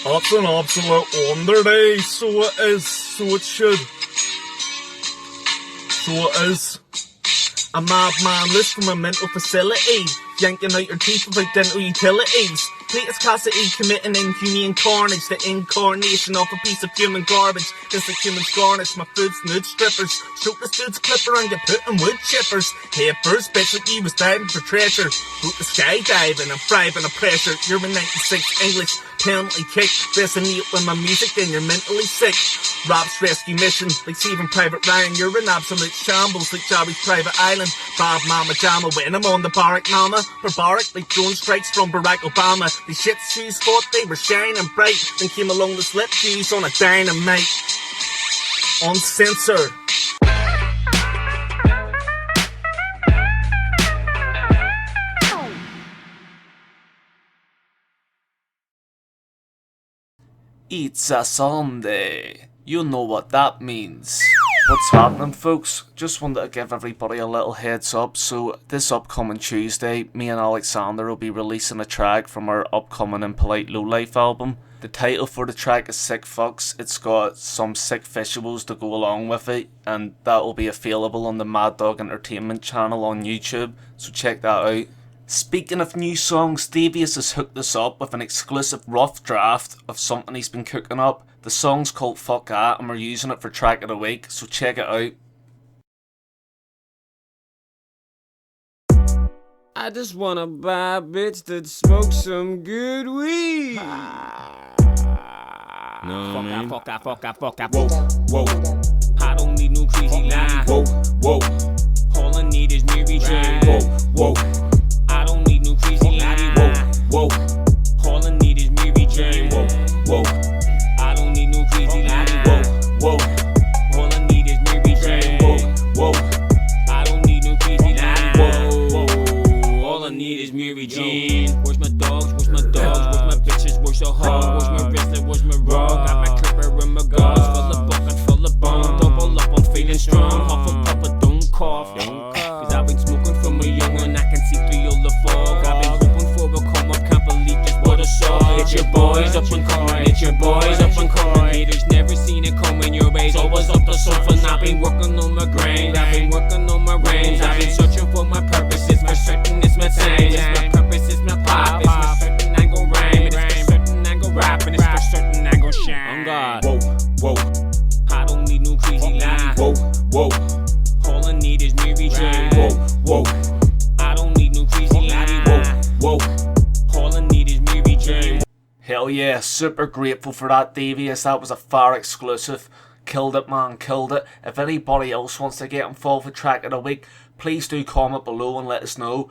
That's an absolute wonder day. So it is, so it should. So it is. A madman loose from a mental facility, yanking out your teeth without dental utilities. Latest cassity committing inhumane carnage, the incarnation of a piece of human garbage. This like humans garnish my food's nude strippers. Shoot this dude's clipper and get put in wood chippers. Hey, first bitch like you was diving for treasure. Boot the skydiving and thriving under pressure. You're in 96 English, penalty kick. Resonate with my music then you're mentally sick. Rob's rescue mission, like Saving Private Ryan. You're in absolute shambles like Joey's private island. Bad mama jama when I'm on the barrack mama. Barbaric like drone strikes from Barack Obama. The shit shoes thought they were shining bright, then came along the slip shoes on a dynamite. Uncensored. It's a Sunday. You know what that means. What's happening, folks? Just wanted to give everybody a little heads up. So this upcoming Tuesday, me and Alexander will be releasing a track from our upcoming Impolite Lowlife album. The title for the track is Sick Fucks. It's got some sick visuals to go along with it, and that will be available on the Mad Dog Entertainment channel on YouTube, so check that out. Speaking of new songs, Davies has hooked us up with an exclusive rough draft of something he's been cooking up. The song's called Fuck That, and we're using it for Track of the Week, so check it out. I just wanna buy a bitch that smokes some good weed. No, fuck that. Whoa, whoa. I don't need no crazy line. Whoa, whoa. All I need is Mary Jane. Whoa, whoa. I don't need no crazy line. Whoa, whoa. All I need is Mary Jane. Whoa, whoa. I don't need no crazy line. Whoa, whoa. All I need is Mary Jane. Whoa, whoa. I don't need no crazy line. Whoa, whoa. All I need is Mary Jane. Where's my dogs? Where's my dogs? Where's my bitches? Where's your hog? Where's my wrestler? Where's my rug? Got my clipper and my gauze full of bucket, full of bone. Double up, I'm feeling strong. Huff and puff, but don't cough. Cause I've been smoking from a young and I can see through all the fog. I've been hoping for a come up, can't believe just what I saw. It's your boys up and coming, it's your boys up and coming. Haters never seen it coming your ways, always up the something. I've been working on my grind, I've been working on my range. I've been searching for my purpose, it's my certain, it's my time. It's my purpose, it's my pop, it's my certain, I gon' rhyme. It's for certain, I gon' rap, and it's for certain, I gon' shine. Oh God, whoa, whoa. I don't need no crazy line. Whoa, whoa. All I need is Mary Jane. Whoa, whoa. I don't need no crazy line. Whoa, whoa. All I need is Mary Jane. Hell yeah, super grateful for that, Davies. That was a far exclusive. Killed it, man, killed it. If anybody else wants to get involved with Track of the Week, please do comment below and let us know.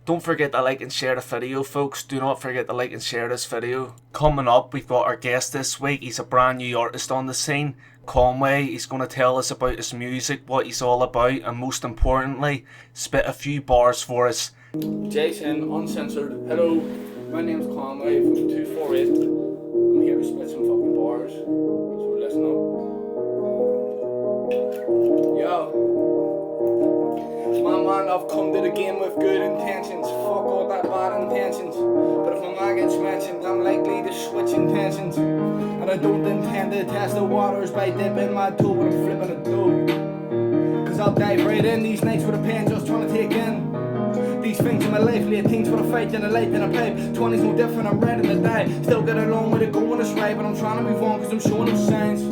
Don't forget to like and share the video, folks. Do not forget to like and share this video. Coming up, we've got our guest this week. He's a brand new artist on the scene, Conway. He's going to tell us about his music, what he's all about, and most importantly, spit a few bars for us. Jsin, Uncensored. Hello, my name's Conway from 248. I'm here to spit some fucking bars, so listen up. Yo. My man, I've come to the game with good intentions. Fuck all that bad intentions. But if my man gets mentioned, I'm likely to switch intentions. And I don't intend to test the waters by dipping my toe when I'm flipping a dough. Cause I'll dive right in these nights with a pen just trying to take in these things in my life, late things for a fight and a light and a pipe. 20's no different, I'm ready to die. Still got a long way to go on this ride, but I'm trying to move on cause I'm showing them signs.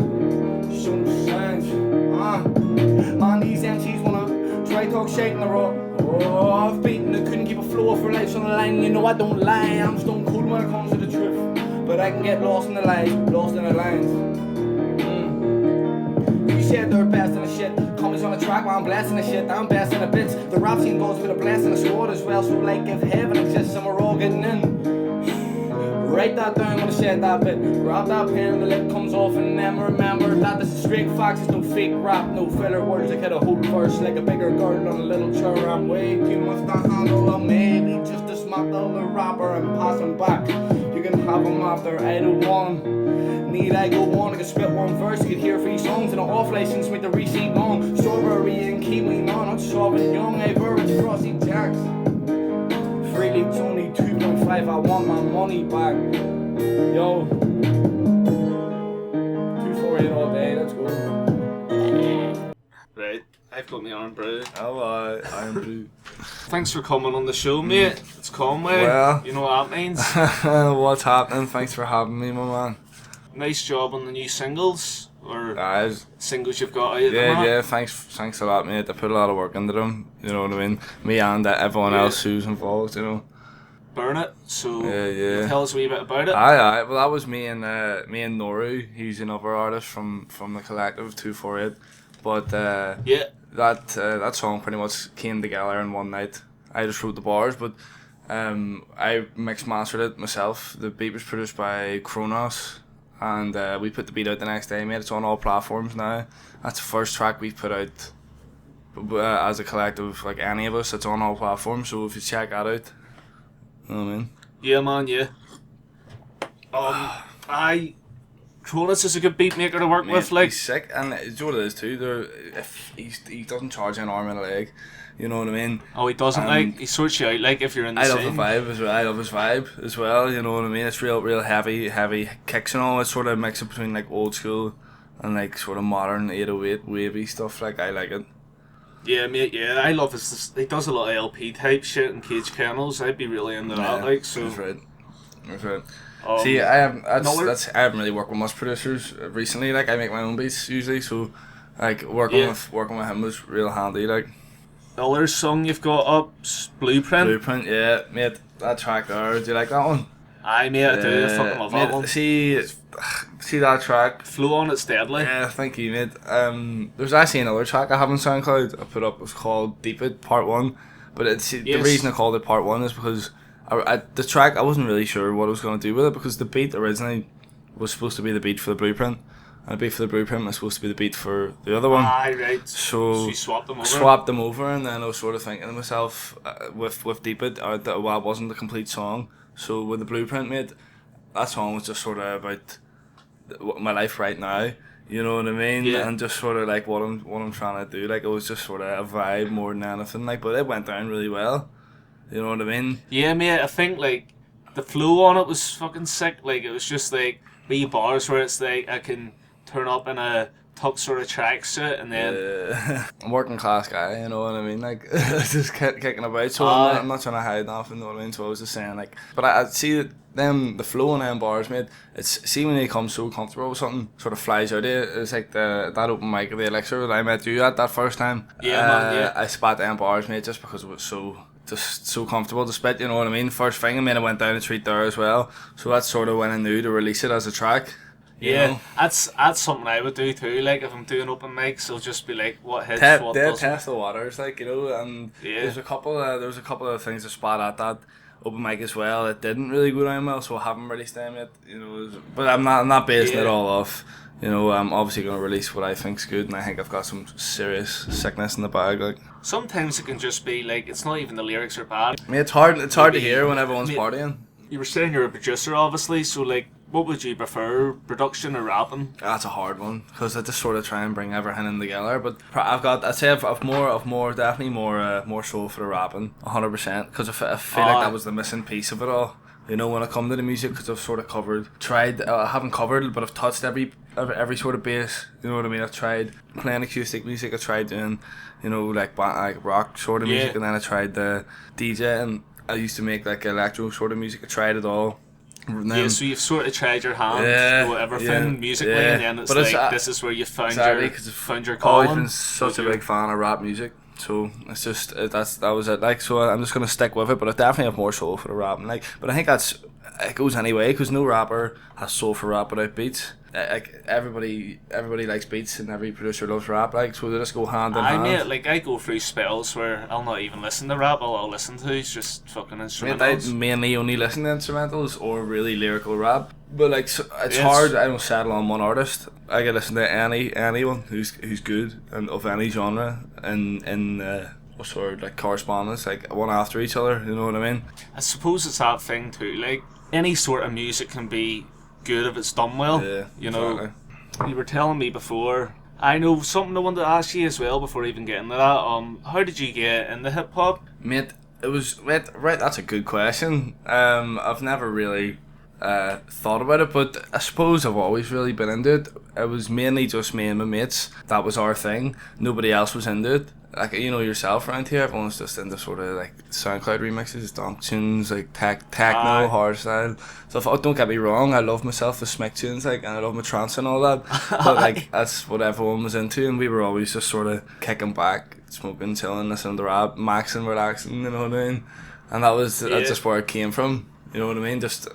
Showing them signs. Man, these MCs wanna try talk shit in the rock. Oh, I've beaten, I couldn't keep a flow for life's on the line. You know I don't lie, I'm stone cold when it comes to the truth. But I can get lost in the lies, lost in the lines. You said they're best in the shit. Commies on the track while I'm blasting the shit. I'm best in the bits. The rap scene goes with a blast and a sword as well. So like if heaven exists and we're all getting in. Write that down when I said that bit. Grab that pen and the lip comes off and then remember that this is straight facts. It's no fake rap, no filler words. I get a whole verse like a bigger girl on a little chair. I'm way too much to handle, or maybe just a smack of a rapper and pass him back. You can have him after, I don't want him. Need I go on, I can spit one verse, you could hear 3 songs and an off license make the receipt long. Strawberry and kiwi, no, not Sauvignon, I've heard it's Frosty Jacks. 3 leagues only 2.5, I want my money back. Yo. I've got my arm brew. Oh, I'm blue. Thanks for coming on the show, mate. It's Conway. Well. You know what that means. What's happening? Thanks for having me, my man. Nice job on the new singles, or Guys, singles you've got out at the yeah, minute. thanks a lot, mate. I put a lot of work into them, you know what I mean? Me and everyone else who's involved, you know. Burn it, so Yeah. tell us a wee bit about it. Aye. Well, that was me and Noru. He's another artist from the collective 248. But Yeah. that song pretty much came together in one night. I just wrote the bars, but I mixed mastered it myself. The beat was produced by Kronos, and we put the beat out the next day, mate. It's on all platforms now. That's the first track we've put out as a collective, like any of us. It's on all platforms, so if you check that out, you know what I mean? Yeah, man, yeah. Cronus is a good beat maker to work Mate, with, like. he's sick, and do you know what it is too? If he doesn't charge an arm and a leg, you know what I mean? Oh, he doesn't, like, he sorts you out, like, if you're in the I love the scene. vibe as well. I love his vibe as well. You know what I mean? It's real heavy kicks and all. It's sort of a mix between like old school and like sort of modern 808 wavy stuff. Like I like it. Yeah, mate, yeah, I love his, he does a lot of LP type shit and Cage Kennels. I'd be really into that, like, so. That's right. Um, See, I haven't. I another- haven't really worked with much producers recently. Like I make my own beats usually, so like working with him was real handy. Like The other song you've got up, Blueprint. Blueprint, yeah, mate. That track there. Do you like that one? Aye, mate, I do. I fucking love that one. See that track? Flow on, it's deadly. Yeah, thank you, mate. There's actually another track I have on SoundCloud I put up. It's called Deep It Part 1. But the reason I called it Part 1 is because the track, I wasn't really sure what I was going to do with it, because the beat originally was supposed to be the beat for the Blueprint. And the beat for the Blueprint was supposed to be the beat for the other one. Aye, right. So you swapped them over. Swapped them over, and then I was sort of thinking to myself, with Deep It, that it wasn't the complete song. So with the Blueprint, mate, that song was just sort of about my life right now. You know what I mean? Yeah. And just sort of like what I'm trying to do. Like it was just sort of a vibe more than anything. Like, but it went down really well. You know what I mean? Yeah, mate, I think, like, the flow on it was fucking sick. Like, it was just, like, wee bars where it's, like, I can turn up in a tuck sort of tracksuit and then... I'm a working class guy, you know what I mean? Like, just kicking about. So I'm not trying to hide nothing, you know what I mean? So I was just saying, like... But I see that the flow on them bars, mate, see when you become so comfortable with something, sort of flies out of you. It's like that open mic of the Elixir that I met you at that first time. Yeah, man, yeah. I spat them bars, mate, just because it was so comfortable to spit, you know what I mean? First thing, and then I went down a treat there as well. So that's sort of when I knew to release it as a track. Yeah, know? that's something I would do too. Like, if I'm doing open mics, I'll just be like, what hits, what doesn't. Test the waters, like, you know, and there was a couple of things to spot at that open mic as well. It didn't really go down well, so I haven't released them yet, you know. But I'm not basing it all off. You know, I'm obviously going to release what I think's good, and I think I've got some serious sickness in the bag. Like, sometimes it can just be like, it's not even the lyrics are bad. I mean, it's hard to hear when everyone's partying. You were saying you're a producer, obviously, so like, what would you prefer, production or rapping? That's a hard one, because I just sort of try and bring everything in together. But I'd say I've definitely more soul for the rapping, 100%, because I feel like that was the missing piece of it all. You know, when I come to the music, because I've sort of I haven't covered, but I've touched every sort of bass. You know what I mean? I've tried playing acoustic music. I tried doing, you know, like rock sort of music, and then I tried the DJ, and I used to make like electro sort of music. I tried it all. So you've sort of tried your hand with everything musically, and then it's like this is where you found your calling. I've always been such a big fan of rap music. So it's just that was it. Like, so I'm just gonna stick with it. But I definitely have more soul for the rapping. Like, but I think it goes anyway, because no rapper has soul for rap without beats. Like everybody likes beats, and every producer loves rap. Like, so they just go hand in hand. Mate, like, I go through spells where I'll not even listen to rap. All I'll listen to is just fucking instrumentals. I mainly only listen to instrumentals or really lyrical rap. But like, so it's hard. I don't settle on one artist. I can listen to anyone who's good and of any genre in what sort of like correspondence, like one after each other. You know what I mean? I suppose it's that thing too. Like, any sort of music can be good if it's done well. Yeah, you know. exactly. You were telling me before. I know something I wanted to ask you as well before even getting to that. How did you get into hip hop? Mate, it was right. That's a good question. I've never really thought about it, but I suppose I've always really been into it. It was mainly just me and my mates. That was our thing. Nobody else was into it. like, you know yourself around here, everyone's just into sort of like SoundCloud remixes, donk tunes, like techno, hardstyle stuff. Oh, don't get me wrong, I love myself with smic tunes, like, and I love my trance and all that. But like that's what everyone was into, and we were always just sort of kicking back, smoking, chilling, listening to rap, maxing, relaxing. You know what I mean? And that's just where it came from. You know what I mean? Just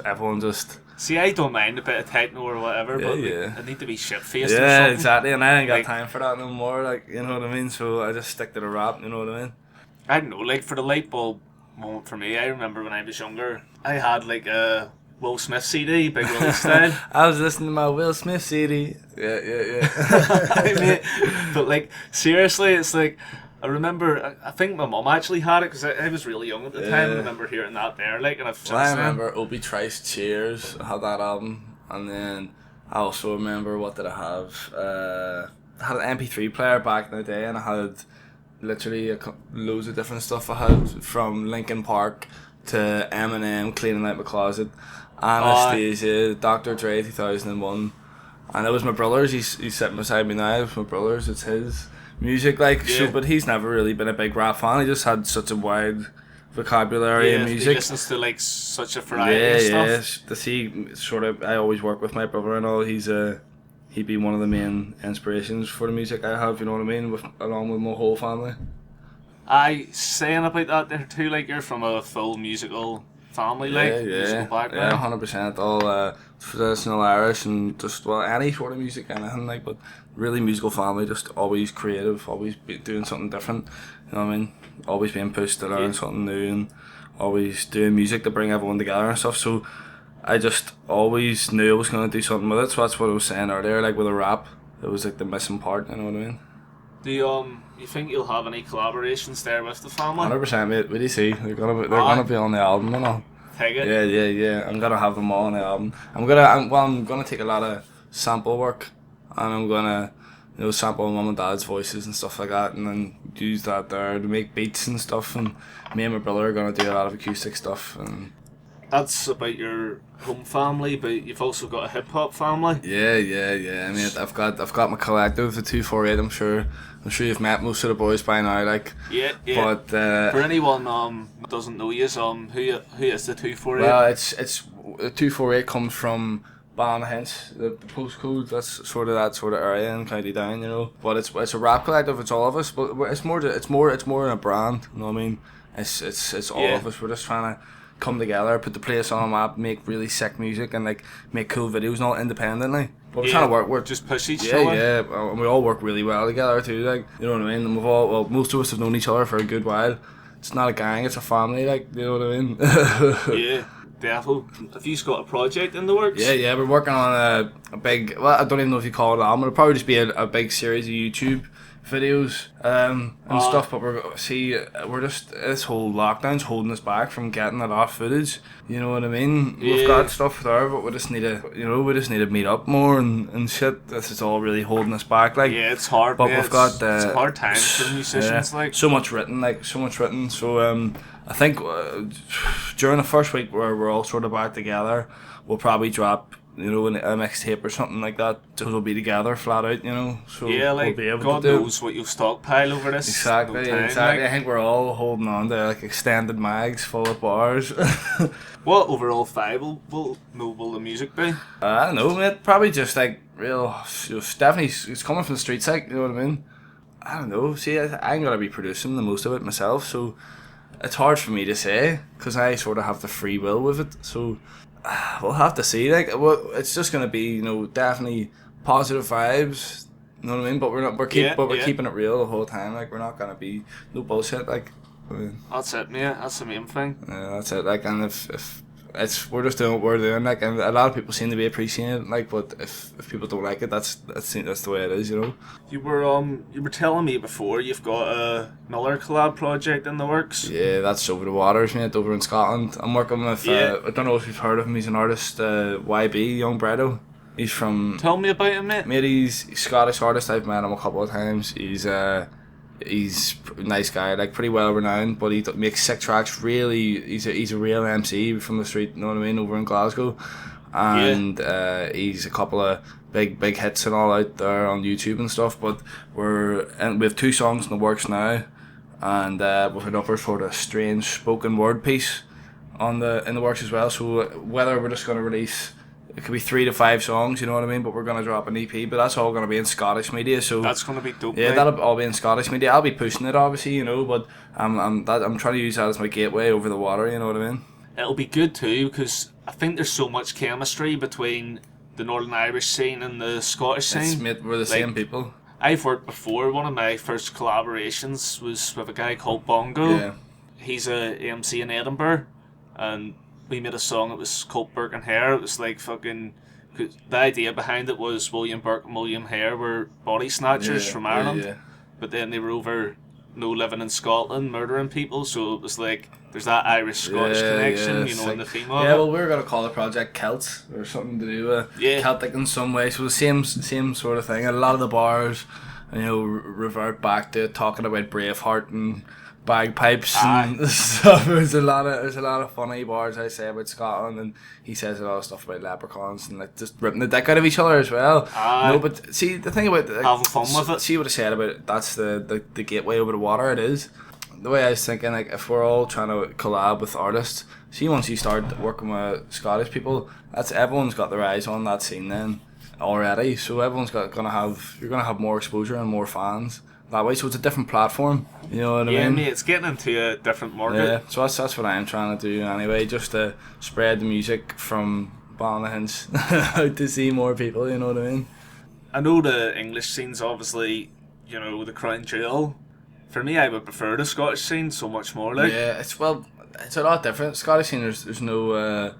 everyone just. See, I don't mind a bit of techno or whatever, but like, I need to be shit-faced or something. Yeah, exactly, and I ain't got time for that no more, like, you know what I mean? So I just stick to the rap, you know what I mean? I don't know, like, for the light bulb moment for me, I remember when I was younger, I had like a Will Smith CD, Big Willie style. I was listening to my Will Smith CD. Yeah. Mate, but like, seriously, it's like, I remember, I think my mum actually had it because I was really young at the time. I remember hearing that there, like, and I remember Obi Trice Cheers, I had that album, and then I also remember, what did I have? I had an MP3 player back in the day, and I had literally loads of different stuff. I had from Linkin Park to Eminem, Cleaning Out My Closet, Anastasia, Dr. Dre 2001, and it was my brother's. He's sitting beside me now. It's my brother's. It's his music, like, so, but he's never really been a big rap fan. He just had such a wide vocabulary in music. He listens to like such a variety of stuff. To see sort of, I always work with my brother and all. He'd be one of the main inspirations for the music I have. You know what I mean? Along with my whole family. I saying about that there too. Like, you're from a full musical family, like musical background. 100%. All traditional Irish and just, well, any sort of music, anything, like, but really musical family, just always creative, always doing something different. You know what I mean? Always being pushed to learn something new, and always doing music to bring everyone together and stuff. So I just always knew I was going to do something with it. So that's what I was saying earlier, like with a rap, it was like the missing part. You know what I mean? Do you think you'll have any collaborations there with the family? 100%, mate. What do you see? They're gonna be on the album and all. Take it. Yeah. I'm gonna have them all on the album. I'm gonna take a lot of sample work, and I'm gonna, you know, sample mum and dad's voices and stuff like that, and then use that there to make beats and stuff. And me and my brother are gonna do a lot of acoustic stuff. And that's about your home family, but you've also got a hip hop family. Yeah. I mean, I've got my collective, the 248. I'm sure you've met most of the boys by now. Like, yeah. But for anyone that doesn't know you, who is the 248? Well, it's the 248 comes from Ballinhinch, the postcode. That's sort of that sort of area in County Down, you know. But it's a rap collective. It's all of us. But it's more in a brand. You know what I mean? It's all of us. We're just trying to come together, put the place on a map, make really sick music, and like make cool videos and all independently. But we're trying to work. We're just push each other. Yeah, and we all work really well together too. Like, you know what I mean? And most of us have known each other for a good while. It's not a gang; it's a family. Like, you know what I mean? Yeah. Definitely. Have you got a project in the works? Yeah, we're working on a big, well, I don't even know if you call it an album. It'll probably just be a big series of YouTube videos and stuff, but we're just, this whole lockdown's holding us back from getting a lot of footage. You know what I mean? We've got stuff there, but we just need to meet up more and shit. This is all really holding us back. Like, yeah, it's hard. But we've got it's hard times for musicians. Like, so much written. So I think during the first week where we're all sort of back together, we'll probably drop, you know, a mixtape or something like that, so we'll be together flat out, you know. So yeah, like, we'll be able God to do knows what you'll stockpile over this. Exactly. Like, I think we're all holding on to like extended mags full of bars. What overall vibe will the music be? I don't know, mate. Probably just like real. Definitely, it's coming from the streets, like, you know what I mean. I don't know. See, I'm gonna be producing the most of it myself, so it's hard for me to say because I sort of have the free will with it. So we'll have to see. Like, well, it's just gonna be, you know, definitely positive vibes. You know what I mean? But we're keeping it real the whole time. Like, we're not gonna be no bullshit. Like, I mean, that's it, mate. That's the main thing. Yeah, that's it. Like, and if we're just doing what we're doing. Like, and a lot of people seem to be appreciating it. Like, but if people don't like it, that's the way it is. You know. You were telling me before you've got another collab project in the works. Yeah, that's Over the Waters, mate. Over in Scotland. I'm working with. I don't know if you've heard of him. He's an artist. YB Young Bredo. He's from. Tell me about him, mate. Mate, he's a Scottish artist. I've met him a couple of times. He's a nice guy, like pretty well renowned, but he makes sick tracks. Really, he's a real MC from the street. You know what I mean? Over in Glasgow, and he's a couple of big hits and all out there on YouTube and stuff. But we have 2 songs in the works now, and we've another sort of strange spoken word piece in the works as well. So whether we're just going to release, it could be 3 to 5 songs, you know what I mean, but we're going to drop an EP, but that's all going to be in Scottish media. So That's going to be dope. yeah, mate. that'll all be in Scottish media. I'll be pushing it, obviously, you know, but I'm trying to use that as my gateway over the water, you know what I mean. It'll be good too, because I think there's so much chemistry between the Northern Irish scene and the Scottish scene. Mate, we're the same people. I've worked before. One of my first collaborations was with a guy called Bongo. Yeah. He's a MC in Edinburgh, and we made a song that was called Burke and Hare. It was like fucking. The idea behind it was William Burke and William Hare were body snatchers from Ireland, Yeah. but then they were over, living in Scotland, murdering people. So it was like there's that Irish-Scottish connection, you know, in the theme of Yeah, it. well, we were going to call the project Celts, or something to do with Yeah. Celtic in some way. So the same sort of thing. And a lot of the bars, you know, revert back to talking about Braveheart and bagpipes and stuff. There's a lot of funny bars I say about Scotland, and he says a lot of stuff about leprechauns and like just ripping the dick out of each other as well. No, but see the thing about Having fun with it. See what I said about it, that's the gateway over the water. It is the way I was thinking. Like if we're all trying to collab with artists, see once you start working with Scottish people, that's everyone's got their eyes on that scene then already. So everyone's you're gonna have more exposure and more fans that way. So it's a different platform. You know what I Yeah, mean? mate, it's getting into a different market. Yeah, so that's what I'm trying to do anyway, just to spread the music from Ballinahans out to see more people, you know what I mean? I know the English scene's obviously, the crown jewel. For me, I would prefer the Scottish scene so much more. Like, Yeah, it's a lot different. Scottish scene, there's no,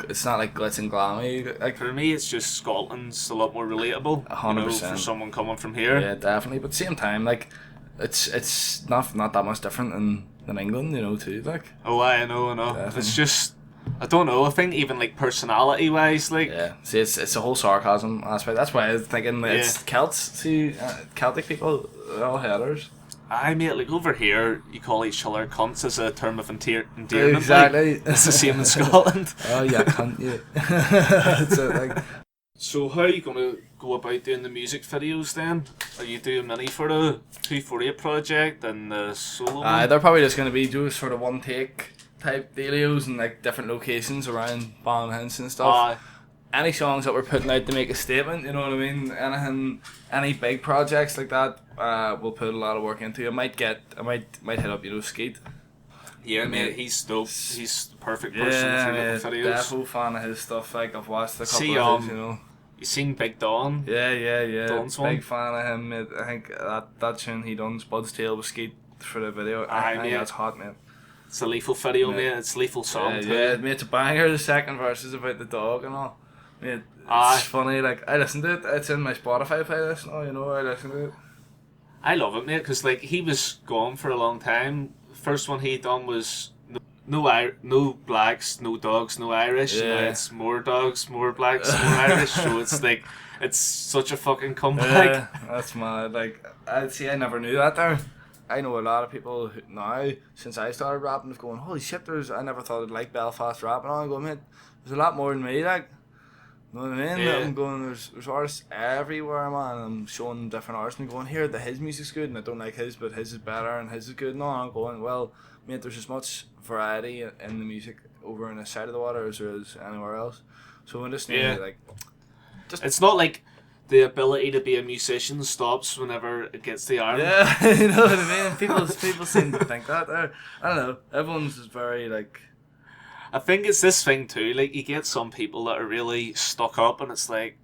it's not like glitz and glammy. Like, for me, it's just Scotland's a lot more relatable. 100%. For someone coming from here. yeah, definitely. But at the same time, like, it's not that much different than England, you know, too. Like, Oh, I know. Definitely. It's just, I don't know. I think even like personality wise, like, yeah. See, it's a whole sarcasm aspect. That's why I was thinking it's Celts. See, Celtic people, they're all headers. I mate, like over here, you call each other cunts as a term of endearment. Exactly. Like, it's the same in Scotland. Oh yeah, cunt, yeah. So, like, So how are you gonna go about doing the music videos then? Are you doing many for the 248 project and the solo one? they're probably just gonna be do sort of one take type dealios in like different locations around Ballinahans and stuff. Any songs that we're putting out to make a statement, you know what I mean? Any big projects like that, we'll put a lot of work into. I might hit up, Skeet. Yeah, mate, he's dope. He's the perfect person for little videos. Defo fan of his stuff. Like I've watched a couple See, of his, you know. You seen Big Don? Yeah. Don's Big one. fan of him. Mate. I think that tune he done, Spud's Tail with Skeet for the video. I think mate. that's hot, man. It's a lethal video, mate. It's a lethal song too. Yeah, mate, it's a banger. The second verse is about the dog and all. Mate, Aye. it's funny. Like I listened to it. It's in my Spotify playlist now. You know, I listen to it. I love it, mate, because like he was gone for a long time. First one he done was no blacks, no dogs, no Irish. Yeah. Now it's more dogs, more blacks, more Irish. So it's like it's such a fucking comeback. That's mad. Like I never knew that there. I know a lot of people who, now since I started rapping, have going, holy shit! I never thought I'd like Belfast rapping. I go, mate, there's a lot more than me. Like, you know what I mean? Yeah. I'm going, there's artists everywhere, man. I'm showing them different artists and going, here, his music's good, and I don't like his, but his is better and his is good. No, I'm going, well, mate, there's as much variety in the music over on this side of the water as there is anywhere else. So when this It's not like the ability to be a musician stops whenever it gets to Ireland. yeah, you know what I mean? People seem to think that there. I don't know. Everyone's just very like. I think it's this thing too, like you get some people that are really stuck up and it's like,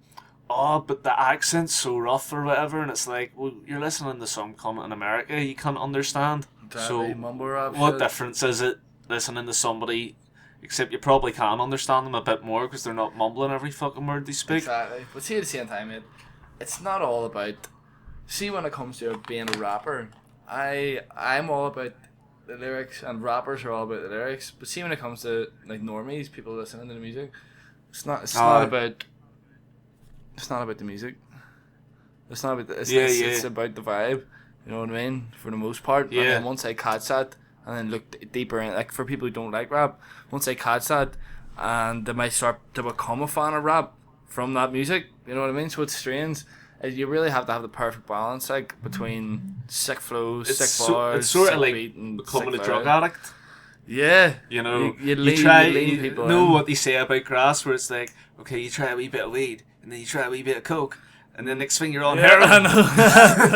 oh, but the accent's so rough or whatever, and it's like, well, you're listening to some comment in America you can't understand. So mumble rap what shit. difference is it listening to somebody, except you probably can understand them a bit more because they're not mumbling every fucking word they speak. Exactly. But see, at the same time, it's not all about. See, when it comes to being a rapper, I'm all about the lyrics, and rappers are all about the lyrics. But see, when it comes to like normies, people listening to the music, it's not about the music. It's not about it's about the vibe. You know what I mean? For the most part. Yeah. And then once I catch that, and then look deeper in, like for people who don't like rap, once I catch that, and they might start to become a fan of rap from that music. You know what I mean? So it's strange. You really have to have the perfect balance, like between sick flows, sick bars, it's sort sick of like beat, and becoming sick a drug lyric. addict. Yeah, You know, you you lean people know in. what they say about grass, where it's like, okay, you try a wee bit of weed, and then you try a wee bit of coke, and then next thing you're on Yeah, heroin. I know.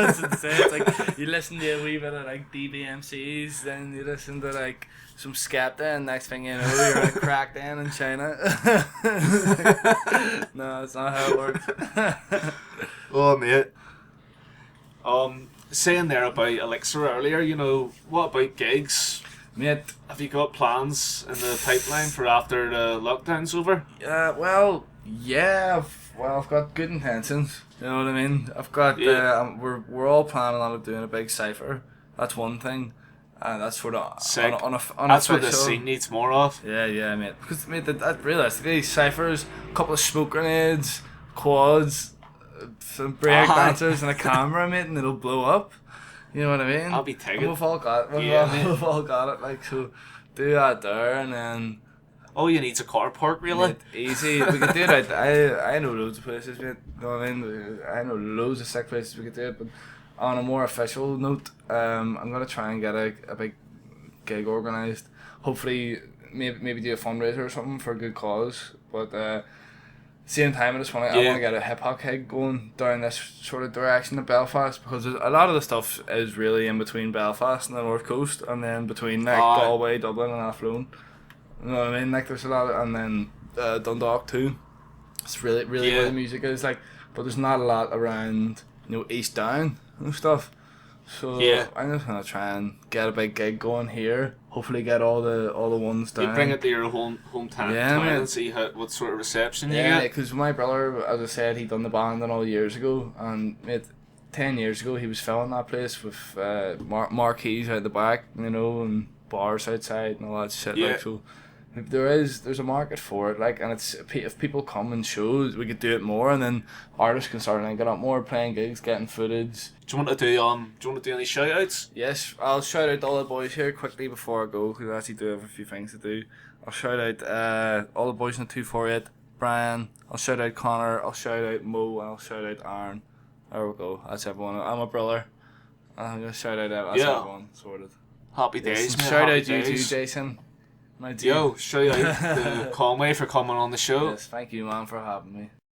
That's insane. It's like you listen to a wee bit of like DBMCs, then you listen to like some Skepta, and next thing you know, you're a crack den in China. No, that's not how it works. Oh, mate. Saying there about Elixir earlier, you know, what about gigs? Mate, Have you got plans in the pipeline for after the lockdown's over? well, yeah, I've got good intentions. You know what I mean? I've got, Yeah. we're all planning on doing a big cipher. That's one thing. That's sort of Sick. unofficial. That's what the scene needs more of. Yeah, mate. Because, mate, that realistically, ciphers, a couple of smoke grenades, quads, some break dancers, and a camera, mate, and it'll blow up. You know what I mean? I'll be tagging. And we've all got it. Yeah, mate. We've all got it. Like, so do that there, and then All you need's a car park, really. mate, easy. We could do it. I know loads of places, mate. You know what I mean? I know loads of sick places we could do it, but on a more official note, I'm gonna try and get a big gig organised. Hopefully, maybe do a fundraiser or something for a good cause. But same time, I want to get a hip hop gig going down this sort of direction of Belfast, because a lot of the stuff is really in between Belfast and the North Coast, and then between like Galway, Dublin, and Athlone. You know what I mean? Like there's a lot, and then Dundalk too. It's really where the music is like, but there's not a lot around, you know, East Down and stuff. So I'm just gonna try and get a big gig going here. Hopefully get all the ones down. You bring it to your hometown town man. and see what sort of reception you Yeah, get. because my brother, as I said, he done the band all years ago, and mate, 10 years ago he was filling that place with marquees out the back, you know, and bars outside and all that shit. Yeah. Like, so there's a market for it, like, and it's if people come and shows, we could do it more, and then artists can start linking up more, playing gigs, getting footage. Do you want to do any shout outs? Yes, I'll shout out all the boys here quickly before I go, because I actually do have a few things to do. I'll shout out all the boys in the 248, Brian, I'll shout out Connor, I'll shout out Mo, and I'll shout out Aaron. There we go, that's everyone. I'm a brother. I'm going to shout out that's everyone, sorted. Happy days, man. Shout Happy out you too, days. Jsin. My dude. Yo, shout out to Conway for coming on the show. Yes, thank you, man, for having me.